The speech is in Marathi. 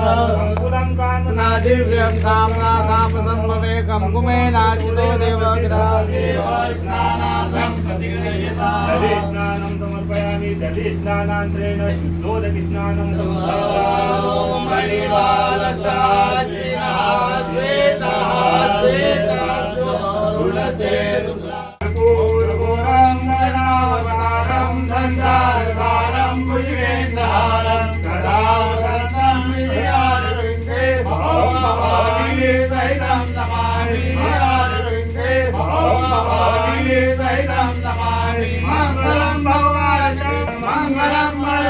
अंकुलं कामना दिव्यं कामना कामसंभवेकं कुमेनाचितो देवग्रहादेवस्नानार्थं प्रतिगृह्यता दधिस्नानं समर्पयामि दधिस्नानान्तरेण शुद्धोदकस्नानं मंगलम भगवान मंगलम